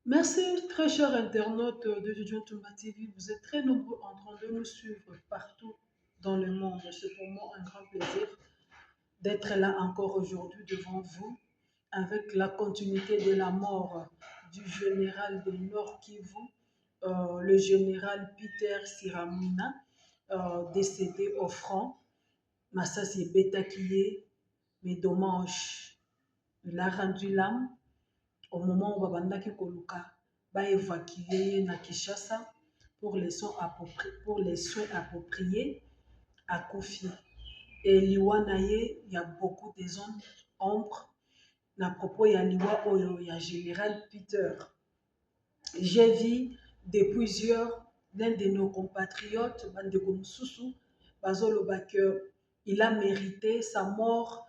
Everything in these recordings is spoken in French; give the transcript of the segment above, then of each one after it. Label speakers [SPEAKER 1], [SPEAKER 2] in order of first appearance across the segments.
[SPEAKER 1] Merci, très chers internautes de Jojo Tumba TV. Vous êtes très nombreux en train de nous suivre partout dans le monde. C'est pour moi un grand plaisir d'être là encore aujourd'hui devant vous avec la continuité de la mort du général de Nord Kivu, le général Peter Siramuna, décédé au front. Massassi Betakiye, mais dommage, il a rendu l'âme au moment où babandaki koluka ba évacuer na Kinshasa pour les soins appropriés à Kofi. Et liwa na ye, il y a beaucoup de zones ombre na propos ya liwa oyo ya général Peter. J'ai vu de plusieurs l'un de nos compatriotes bandeko mususu bazoloba que il a mérité sa mort.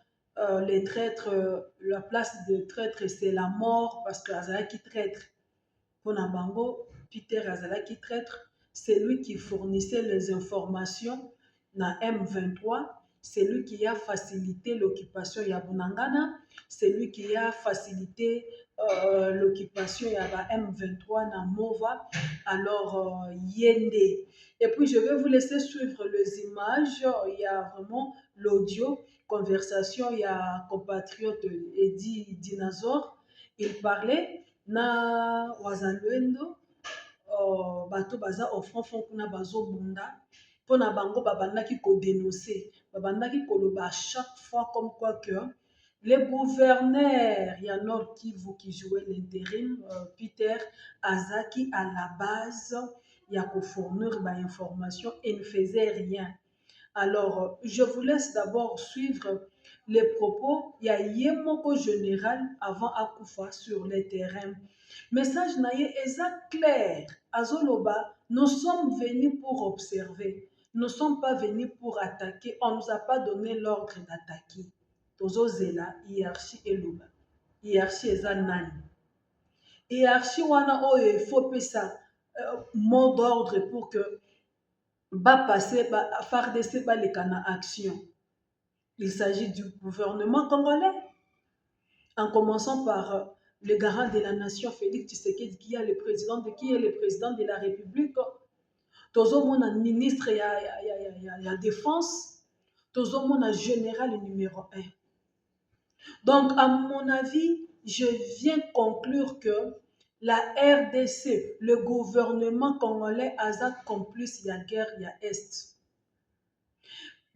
[SPEAKER 1] Les traîtres, la place de traître, c'est la mort parce que Azalaki traître. Pour Nabango, Peter Azalaki traître, c'est lui qui fournissait les informations na M23, c'est lui qui a facilité l'occupation Yabunangana, c'est lui qui a facilité l'occupation Yaba M23 na Mova, alors Yende. Et puis je vais vous laisser suivre les images, il y a vraiment l'audio conversation, il y a compatriote Eddie Dinosaure, il parlait na wazalendo bato baza offrant fond kuna bazo bunda pona bango babandaki ko dénoncer babandaki koloba à chaque fois comme quoi que le gouverneur ya Nord Kivu qui jouait l'intérim Peter Azaki à la base ya ko fournir ba information et ne faisait rien. Alors, je vous laisse d'abord suivre les propos. Il y a Yemoko général avant Akoufa sur les terrains. Message naïe est clair. Azoloba, nous sommes venus pour observer. Nous ne sommes pas venus pour attaquer. On ne nous a pas donné l'ordre d'attaquer. Tozo Zela, hiérarchie et loba. Hiérarchie est nani. Hiérarchie wana oye, il faut que ça mot d'ordre pour que va passer FARDC va les canaux action. Il s'agit du gouvernement congolais, en commençant par le garant de la nation Félix Tshisekedi qui est le président de la République. Tozo mon ministre il y a défense, tozo mon général numéro 1. Donc à mon avis, je viens conclure que la RDC, le gouvernement congolais, a complice la guerre ya Est.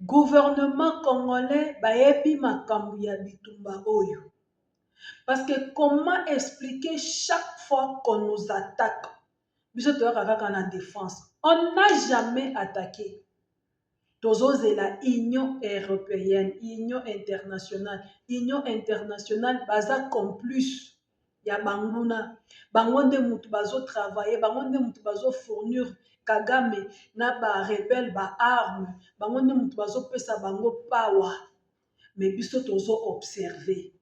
[SPEAKER 1] Gouvernement congolais, baebi makambu ya bitumba oyo. Parce que comment expliquer chaque fois qu'on nous attaque, la défense, on n'a jamais attaqué. Tozo la Union européenne, Union internationale, baza complice. Ya banguna, bangonde mutu bazo travailler, bangonde mutu bazo fournir Kagame na ba rebelle ba arme, bangonde mutu bazo pesa bango power. Mais biso tozo observer.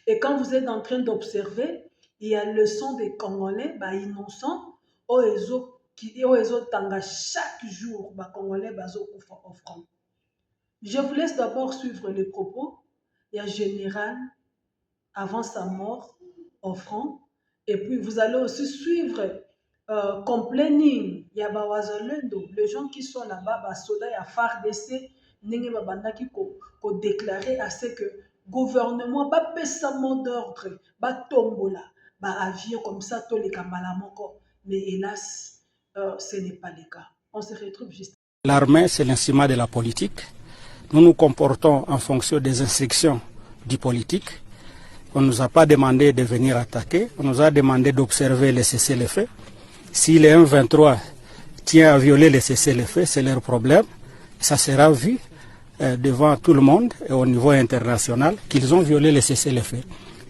[SPEAKER 1] Et quand vous êtes en train d'observer, il y a le son des Congolais, bah innocents, oezo tanga chaque jour, bah Congolais bazo kufa au front. Je vous laisse d'abord suivre les propos. Il y a général avant sa mort au front. Et puis vous allez aussi suivre complaining, il y a Bawazolendo, les gens qui sont là-bas, Basoda, il y a FARDC, Nenge Babandaki ko déclarer à ce que le gouvernement va payer sa mot d'ordre, va tombola, va avion comme ça, tous les Kambalamoko. Mais hélas, ce n'est pas le cas. On se retrouve juste.
[SPEAKER 2] L'armée, c'est l'instrument de la politique. Nous nous comportons en fonction des instructions du politique. On ne nous a pas demandé de venir attaquer, on nous a demandé d'observer les cessez-le-feu. Si les M23 tiennent à violer les cessez-le-feu, c'est leur problème. Ça sera vu devant tout le monde et au niveau international qu'ils ont violé les cessez-le-feu.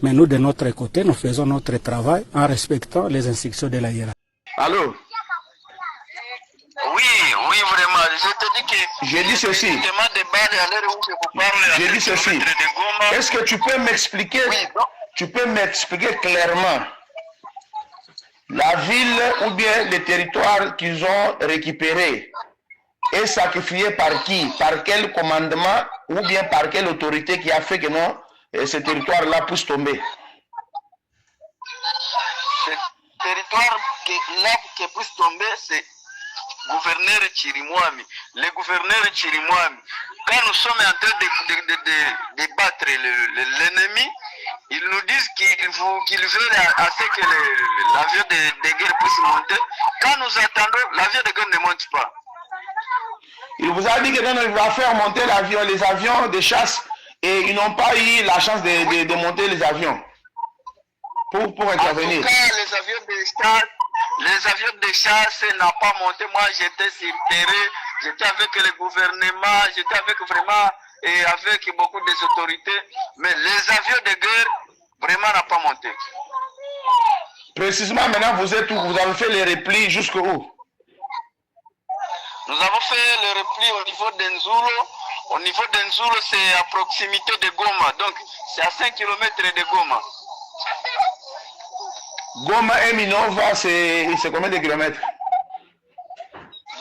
[SPEAKER 2] Mais nous, de notre côté, nous faisons notre travail en respectant les instructions de la hiérarchie.
[SPEAKER 3] Allô?
[SPEAKER 4] Oui, vraiment. Je te dis que...
[SPEAKER 3] J'ai dit ceci. J'ai dit ceci. Est-ce que tu peux m'expliquer?
[SPEAKER 4] Oui,
[SPEAKER 3] tu peux m'expliquer clairement la ville ou bien les territoires qu'ils ont récupérés est sacrifié par qui? Par quel commandement ou bien par quelle autorité qui a fait que non, ce territoire-là puisse tomber?
[SPEAKER 4] territoire qui est plus tombé, c'est gouverneur Chirimwami. Le gouverneur Chirimwami, quand nous sommes en train de battre l'ennemi, ils nous disent qu'ils veulent assez que l'avion de guerre puisse monter. Quand nous attendons, l'avion de guerre ne monte pas.
[SPEAKER 3] Il vous a dit que non, il va faire monter les avions de chasse et ils n'ont pas eu la chance de monter les avions pour intervenir.
[SPEAKER 4] En tout cas, les avions de chasse n'ont pas monté. Moi, j'étais sur terrain, j'étais avec le gouvernement, j'étais avec vraiment et avec beaucoup des autorités, mais les avions de guerre vraiment n'ont pas monté.
[SPEAKER 3] Précisément, maintenant, vous êtes où? Vous avez fait les replis jusqu'où?
[SPEAKER 4] Nous avons fait le repli au niveau d'Enzulo. Au niveau d'Enzulo, c'est à proximité de Goma. Donc, c'est à 5 km de Goma.
[SPEAKER 3] Goma et Minova, c'est combien de kilomètres?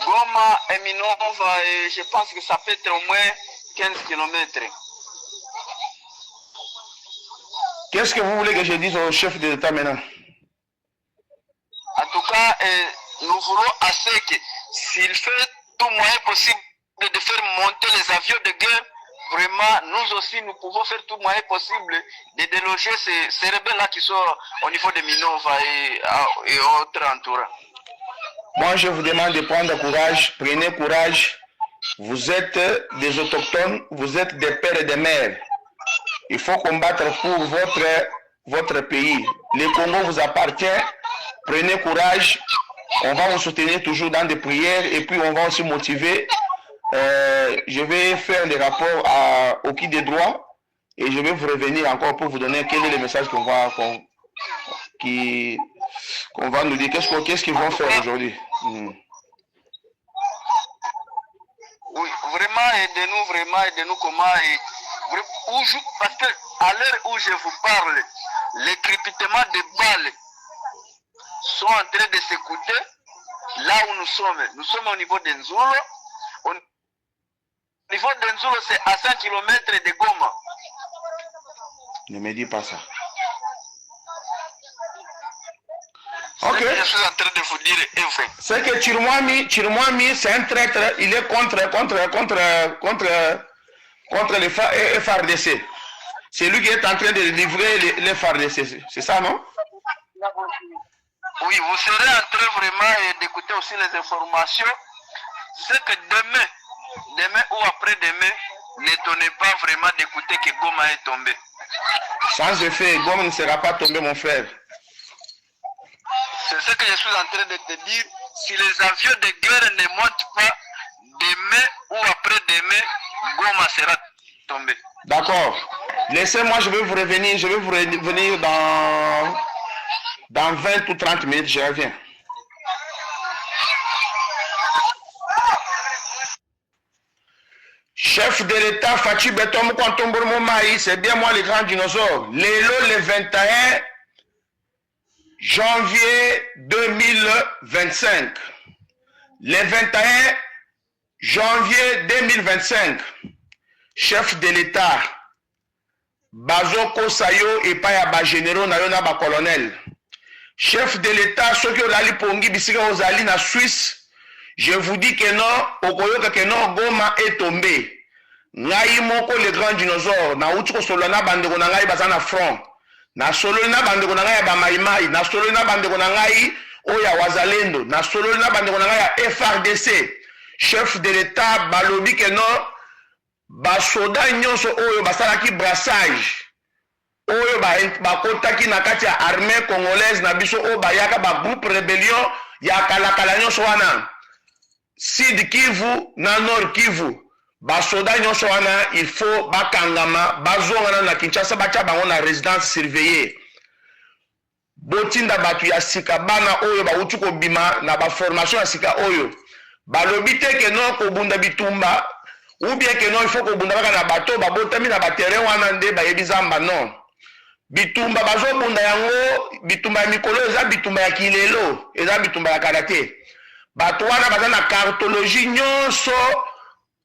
[SPEAKER 4] Goma et Minova, je pense que ça peut être au moins 15 km.
[SPEAKER 3] Qu'est-ce que vous voulez que je dise au chef de l'État maintenant?
[SPEAKER 4] En tout cas, nous voulons assez que s'il fait tout moyen possible de faire monter les avions de guerre, vraiment, nous aussi, nous pouvons faire tout moyen possible de déloger ces rebelles-là qui sont au niveau de Minova et autres entourants.
[SPEAKER 3] Moi, je vous demande de prendre courage, prenez courage. Vous êtes des autochtones, vous êtes des pères et des mères. Il faut combattre pour votre pays. Le Congo vous appartient. Prenez courage. On va vous soutenir toujours dans des prières et puis on va aussi motiver. Je vais faire des rapports au qui des droits et je vais vous revenir encore pour vous donner quel est le message qu'on va nous dire. Qu'est-ce qu'ils vont faire aujourd'hui?
[SPEAKER 4] Oui, vraiment aidez-nous comment parce que à l'heure où je vous parle, les crépitements de balles sont en train de s'écouter là où nous sommes. Nous sommes au niveau d'Enzulo. Au niveau d'Enzulo, c'est à 5 km de Goma.
[SPEAKER 3] Ne me dis pas ça.
[SPEAKER 4] Ok. Je suis en train de vous dire,
[SPEAKER 3] c'est que Chirimwami, c'est un traître. Il est contre les FARDC. C'est lui qui est en train de livrer les FARDC. C'est ça, non?
[SPEAKER 4] Oui, vous serez en train vraiment d'écouter aussi les informations. C'est que demain ou après-demain, n'étonnez pas vraiment d'écouter que Goma est tombé.
[SPEAKER 3] Sans effet, Goma ne sera pas tombé, mon frère.
[SPEAKER 4] C'est ce que je suis en train de te dire. Si les avions de guerre ne montent pas, demain ou après-demain, Goma sera tombé.
[SPEAKER 3] D'accord. Laissez-moi, je vais vous revenir dans 20 ou 30 minutes, je reviens. Chef de l'État, Fachi Betom Kwantombourmo Maï, c'est bien moi le grand dinosaure. Le 21 janvier 2025. Le 21 janvier 2025. Chef de l'État, Bazoko Sayo et Payaba généraux na ba colonel. Chef de l'État, ceux qui ont l'ali pongi bisika aux ali na Suisse, je vous dis que non, Okoyoka que non, Goma est tombé. Ngai moko le grand dinosaure, na utiko solo na bandeko na ngai bazana front. Na solo na bandeko na ngai ba maimai, na solo na bandeko na ngai oya wazalendo, na solo na bandeko na ngai ya FRDC. Chef de l'État balobi que non, basoda nyonso oyo basalaki brassage. Oyo bakotaki na kati ya armée congolaise na biso oyo bayaka ba groupe rébellion ya kalakala nyonso wana. Sud Kivu na Nord Kivu. Basoda nyonso wana il faut bakangama bazongana na Kinshasa bacha bango na résidence surveillée. Botinda batu ya sika bana oyo bauti kobima na ba formation ya sika oyo. Balobi te ke non kobunda bitumba ou bien que non il faut kobunda baka na bato babotami na ba terrain wana nde bayebi zamba non. Bitumba bazobunda yango bitumba ya mikolo eza bitumba ya kilelo eza bitumba ya karate. Bato wana baza na cartologie nyonso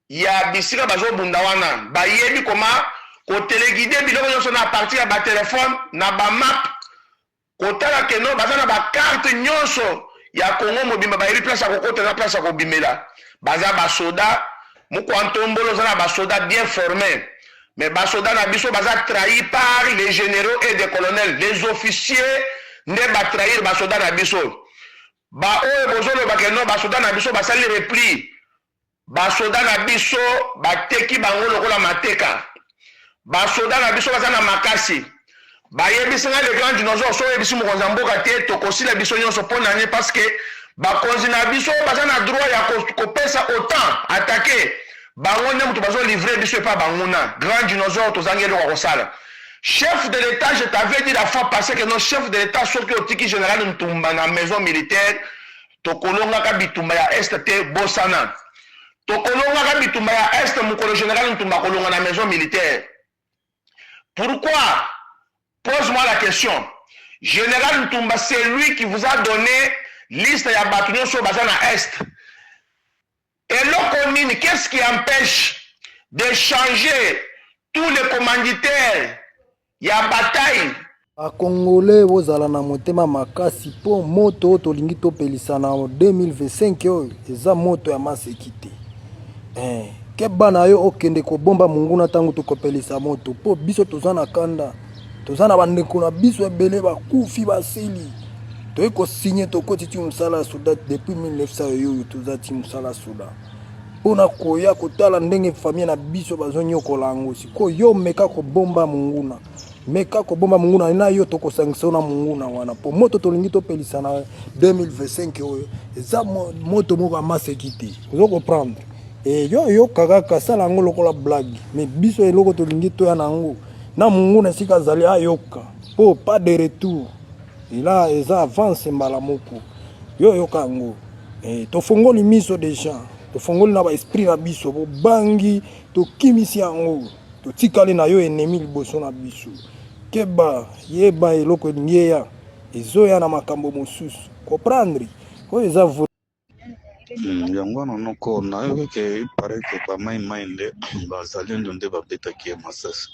[SPEAKER 3] ya bisika bazobunda wana bayebi koma kotelegide biloko nyonso na partir ya batelefone na bamap kotala ke no baza na bakarte nyonso ya Congo mobimba bayeli place ya kokota na place ya kobimela baza basoda mokwantombolo oza na basoda bien formés mais basoda na biso baza trahi par les généraux et des colonels les officiers nde batrahir basoda na biso baoyo bozoloba ke no basoda na biso basali repli basoda na biso bateki bango lokola mateka basoda na biso baza na makasi bayebisi nga le grand dinosaure so oyebisi mokonzi ya mboka te tokosila biso nyonso mpo na ye parce que bakonzi na biso baza na droit ya kopesa autant atake bango nde moto bazolivre biso epa bango na grand dinosaure tozangi eloko ya kosala chef de l'état je t'avais dit la fois passée que non chef de l'état soki otiki général Ntumba na maison militaire tokolongaka bitumba ya este te bosana tokolongaka bitumba ya este mokolo général Ntumba kolonga na maison militaire. Pourquoi? Pose-moi la question. Général Ntumba, c'est lui qui vous a donné liste ya bâtiment sur Bazana Est. Et l'Okonini, qu'est-ce qui empêche de changer tous les commanditaires ya bataille?
[SPEAKER 5] A Congolais, vous allez na motema makasi po moto tolingi topelisa na 2025 oyo eza moto ya masekite. Ke bana yo okende ko bomba munguna tangu tokopelisa moto po biso tozana kanda. Tozana bandeko na biso ebele bakufi basili. Toye ko signer tokoti ti musala soda depuis 1900 yo tozati musala soda. Pona koya kotala ndenge famille na biso bazonyokola ngo siko yo meka ko bomba munguna. Meka ko bomba munguna na yo tokosangisa na munguna wana po moto tolingi topelisa na 2025 oyo eza moto moko amasekite. Vous comprendre? Et yo kaka sala ngo lokola blague mais biso eloko tolingi to ya nango na munguna sika zali ayoka po pas de retour et là eza avance mbala moko yo kango to fongoli miso déjà to fongoli na ba esprit na biso bo bangi to kimisi yango to tikali na yo ennemi liboso na biso keba yeba eloko ngeya ezoya na makambo mosusu comprendre ko eza
[SPEAKER 6] yango wana noko nayoki ke ipare ke bamaimai nde bazalendo nde babetaki ye masasi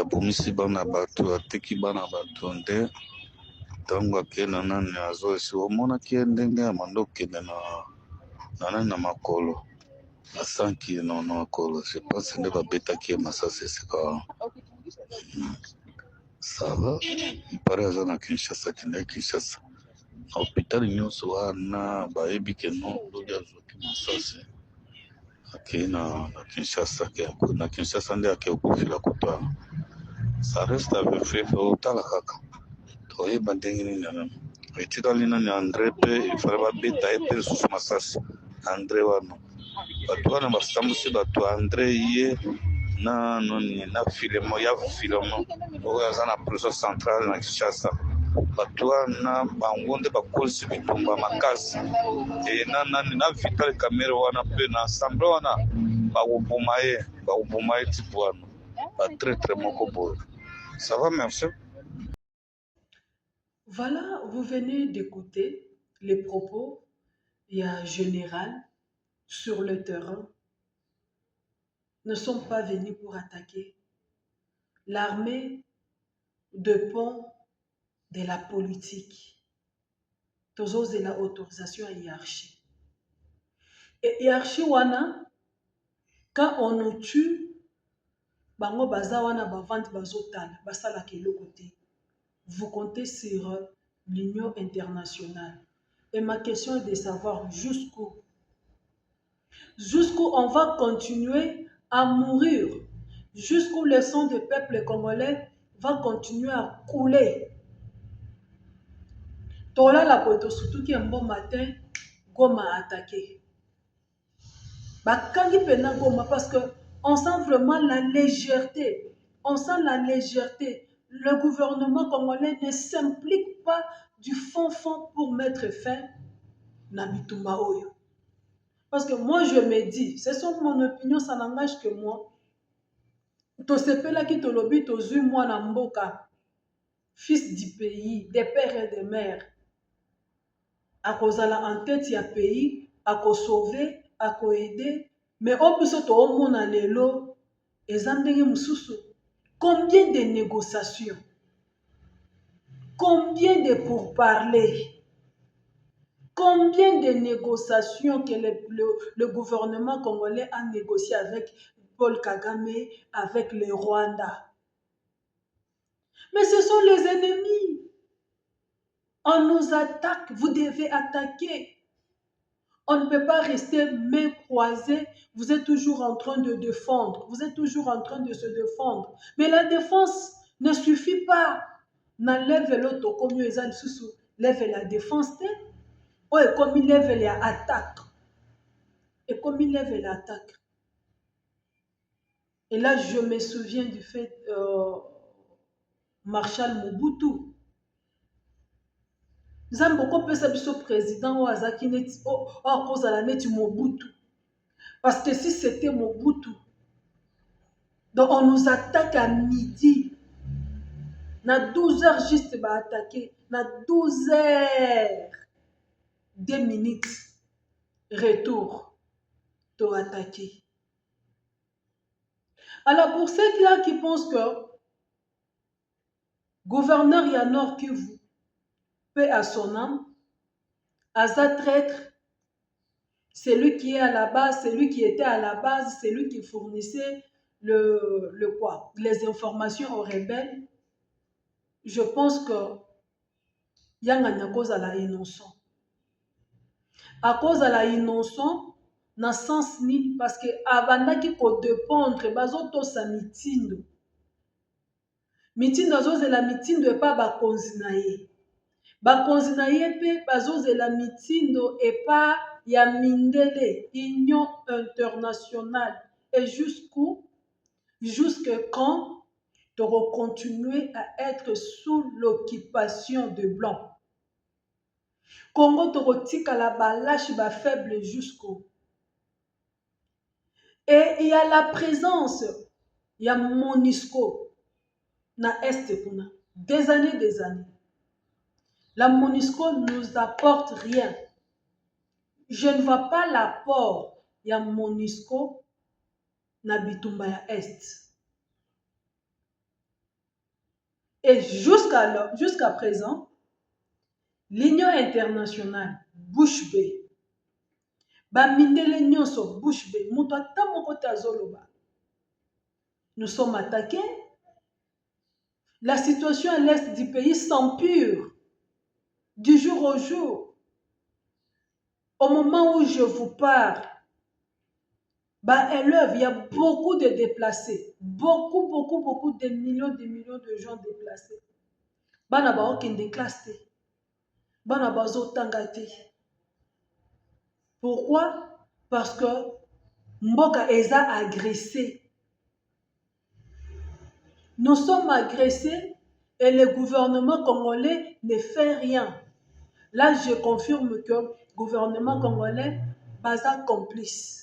[SPEAKER 6] abomisi bana bato ateki bana bato nde ntango akenda nani azoesi omonaki ye ndenge ya manda okende na nani na makolo na sanki na makolo je pense nde babetaki ye masasi esika wana sava ipare aza na Kinshasa kende Kinshasa na hôpital nyonso wana bayebi ke non lodi azwaki masasi akei na Kinshasa na Kinshasa nde akei okofila kutwana ça reste à vérifier otala kaka toyeba ndenge nini nana etikali nani André mpe ifale babeta ye mpe lisusu masasi André wana bato wana basambusi bato André ye na noni na filemo ya filemo oyo aza na prison centrale na Kinshasa bato wana bango nde bakolisi bitumba makasi e na Vital Kamerhe wana mpe na assemble wana bakoboma ye tipe wana batraitre moko boye. Ça va, merci.
[SPEAKER 1] Voilà, vous venez d'écouter les propos général sur le terrain. Ne sont pas venus pour attaquer. L'armée dépend de la politique. Tous la autorisation à hiérarchie. Et hiérarchie wana, quand on nous tue, bango baza wana bavante bazotala, basala kelo côté. Vous comptez sur l'Union internationale. Et ma question est de savoir jusqu'où on va continuer à mourir, jusqu'où le sang du peuple congolais va continuer à couler. Tola la poto surtout qui un bon matin, Goma a attaqué. Bakangi pena Goma parce que on sent vraiment la légèreté. On sent la légèreté. Le gouvernement congolais ne s'implique pas du fond pour mettre fin à Bitumba Oyo. Parce que moi je me dis, c'est mon opinion, ça n'engage que moi. To sepela ki to lobi to zui mwana mboka, fils du pays, des pères et des mères. A kozala en tête ya pays, a ko sauver, a ko aider, mais on peut se to mona lelo ezandenge mususu. Combien de négociations? Combien de pourparlers, combien de négociations que le gouvernement congolais a négocié avec Paul Kagame, avec le Rwanda. Mais ce sont les ennemis. On nous attaque, vous devez attaquer. On ne peut pas rester main croisée. Vous êtes toujours en train de défendre. Vous êtes toujours en train de se défendre. Mais la défense ne suffit pas. N'enlève l'autre comme ils ont sous lève la défense. Oh, et comme il lève l'attaque. Et comme il lève l'attaque. Et là, je me souviens du fait Marshal Mobutu. Nous avons beaucoup de ce président à cause de la neti Mobutu. Parce que si c'était Mobutu, donc on nous attaque à midi. Na 12 heures juste va attaquer. Na 12 heures 2 minutes retour to attaquer. Alors pour ceux-là qui pensent que gouverneur Yanor Kivu paix à son âme, Aza traître, c'est lui qui est à la base, c'est lui qui était à la base, c'est lui qui fournissait les informations aux rebelles. Je pense que Yanganya cause à la innocent. À cause de la innocent, na sens ni parce que abanda qui ko dépendre bazoto sa mitindo. Mitindo azoze la mitindo et pas ba konzinaye. Ba konzinaye pe bazoze la mitindo et pas ya mindele union internationale et jusqu'où jusque quand tu vas continuer à être sous l'occupation de blancs. Congo torotika la balache ba faible jusqu'au. Et il y a la présence, il y a MONUSCO na Est kuna des années. La MONUSCO ne nous apporte rien. Je ne vois pas l'apport, il y a MONUSCO na bitumba ya Est. Et jusqu'à présent, l'Union internationale, bouche bée, bamindele nyonso bouche bée, mutu ata moko te azoloba. Nous sommes attaqués. La situation à l'est du pays s'empire du jour au jour. Au moment où je vous parle, il y a beaucoup de déplacés, beaucoup de millions de gens déplacés. Bana ba okende classe te. Bana bazo tanga te. Pourquoi? Parce que Mboka eza agressé. Nous sommes agressés et le gouvernement congolais ne fait rien. Là, je confirme que le gouvernement congolais est complice.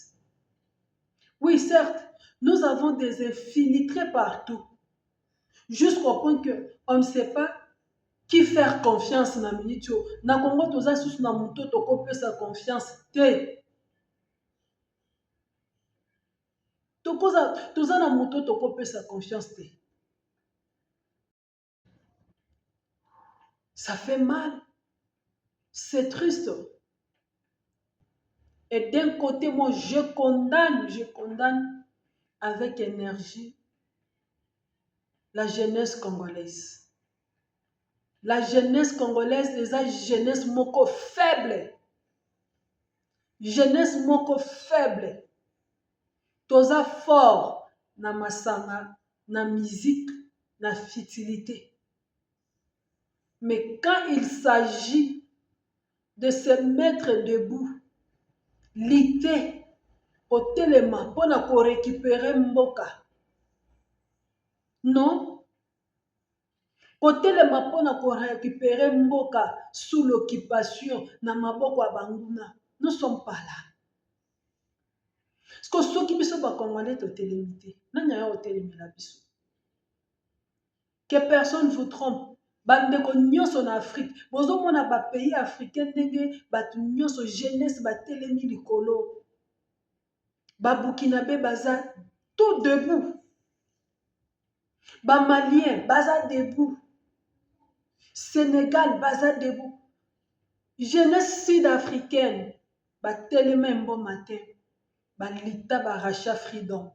[SPEAKER 1] Oui, certes, nous avons des infiltrés partout. Jusqu'au point qu'on ne sait pas qui faire confiance na minitio. Na Congo, toza sous na muto toko pe sa confiance te. Toza na muto toko pe sa confiance te. Ça fait mal. C'est triste. Et d'un côté, moi, je condamne avec énergie la jeunesse congolaise. La jeunesse congolaise, les jeunesse moko faible. Jeunesse moko faible. Toza fort na masanga, na musique, na futilité. Mais quand il s'agit de se mettre debout, lutter au téléma pour récupérer Mboka. Non. Au téléma pour récupérer Mboka sous l'occupation na maboko ya banguna. Nous ne sommes pas là. Parce que ceux qui sont congolais au télémité, non ya au télémila biso. Que personne vous trompe. Bandeko nyonso na Afrique. Bozo mona ba pays africain ndenge batu nyonso jeunesse ba telemi likolo. Ba Burkinabé baza tout debout. Ba Malien baza debout. Sénégal, baza debout. Jeunesse sud-africaine, batelema un bon matin, balita baracha freedom.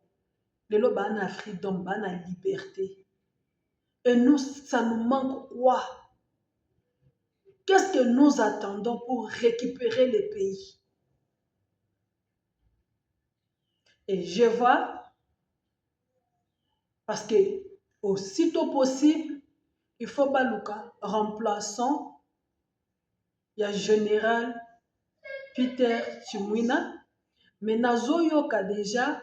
[SPEAKER 1] Lelo bana freedom, bana liberté. Et nous, ça nous manque quoi? Qu'est-ce que nous attendons pour récupérer le pays? Et je vois, parce que aussitôt possible, il faut baluka remplaçant, il y a général Peter Chimwina, mais nazoyoka déjà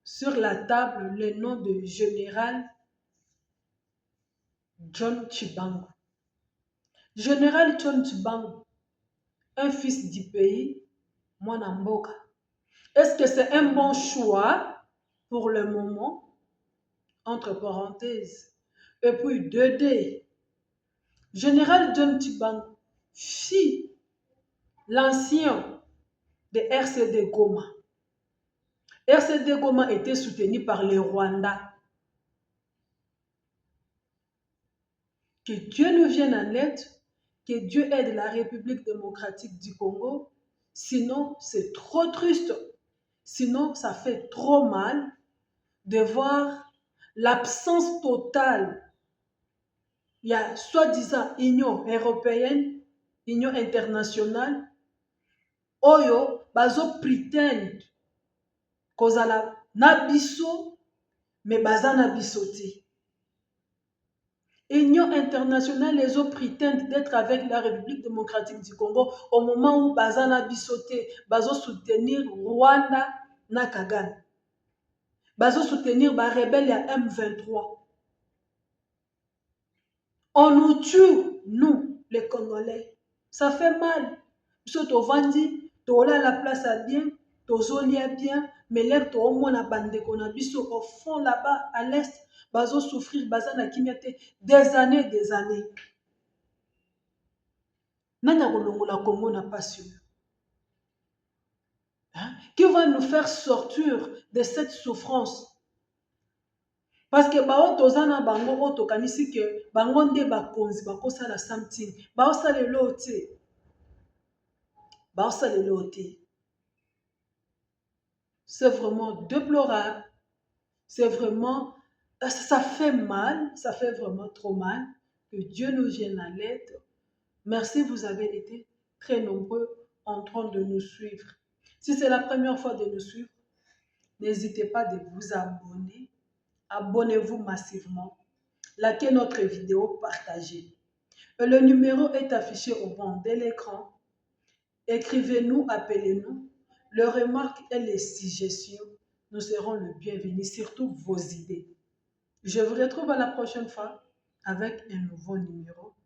[SPEAKER 1] sur la table le nom de général John Tshibanga. Général John Tshibanga, un fils du pays, Mwana Mboka. Est-ce que c'est un bon choix pour le moment? Entre parenthèses. Et puis 2D. Général John Tshibanga, fille, l'ancien de RCD Goma. RCD Goma était soutenu par le Rwanda. Que Dieu nous vienne en aide, que Dieu aide la République démocratique du Congo. Sinon, c'est trop triste. Sinon, ça fait trop mal de voir l'absence totale. Il y a soi-disant Union européenne, Union internationale, oyo bazo pretend kozala na biso, mais baza na biso te. Union internationale, les autres prétendent d'être avec la République démocratique du Congo au moment où baza na biso te, bazo soutenir Rwanda na Kagame. Bazo soutenir ba rebelle à M23. On nous tue, nous, les Congolais. Ça fait mal. Biso to vandi, to la place à bien, to zolia bien, mais l'air to au moins na bande qu'on a biso au fond là-bas à l'est, bazo souffrir, baza na kimete des années. Nana kolongola Congo n'a pas su. Qui va nous faire sortir de cette souffrance? Parce que bao tozana bango o tokanisi ke bango nde bakonzi bakosala something baosalela te. C'est vraiment déplorable. C'est vraiment, ça fait mal, ça fait vraiment trop mal. Que Dieu nous vienne à l'aide. Merci, vous avez été très nombreux en train de nous suivre. Si c'est la première fois de nous suivre, n'hésitez pas de vous abonner. Abonnez-vous massivement. Likez notre vidéo, partagez. Et le numéro est affiché au bas de l'écran. Écrivez-nous, appelez-nous. Les remarques et les suggestions, nous serons le bienvenu, surtout vos idées. Je vous retrouve à la prochaine fois avec un nouveau numéro.